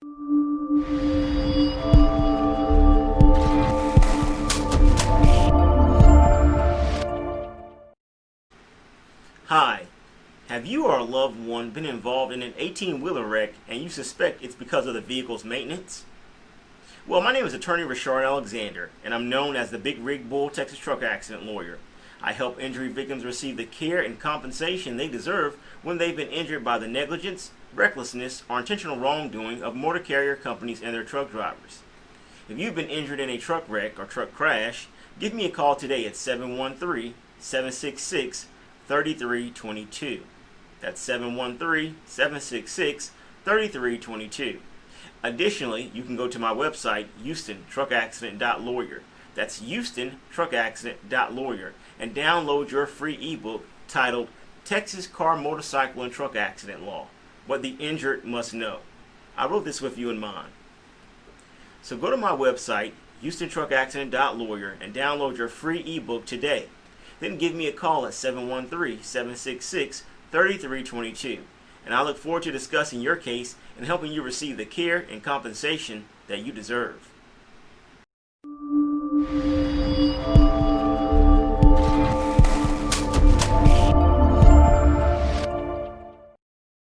Hi, have you or a loved one been involved in an 18-wheeler wreck and you suspect it's because of the vehicle's maintenance? Well, my name is attorney Reshard Alexander, and I'm known as the Big Rig Bull Texas truck accident lawyer. I help injury victims receive the care and compensation they deserve when they've been injured by the negligence, recklessness, or intentional wrongdoing of motor carrier companies and their truck drivers. If you've been injured in a truck wreck or truck crash, give me a call today at 713-766-3322. That's 713-766-3322. Additionally, you can go to my website, HoustonTruckAccident.lawyer. That's HoustonTruckAccident.lawyer, and download your free ebook titled Texas Car, Motorcycle, and Truck Accident Law: What the Injured Must Know. I wrote this with you in mind. So go to my website, HoustonTruckAccident.lawyer, and download your free ebook today. Then give me a call at 713-766-3322. And I look forward to discussing your case and helping you receive the care and compensation that you deserve.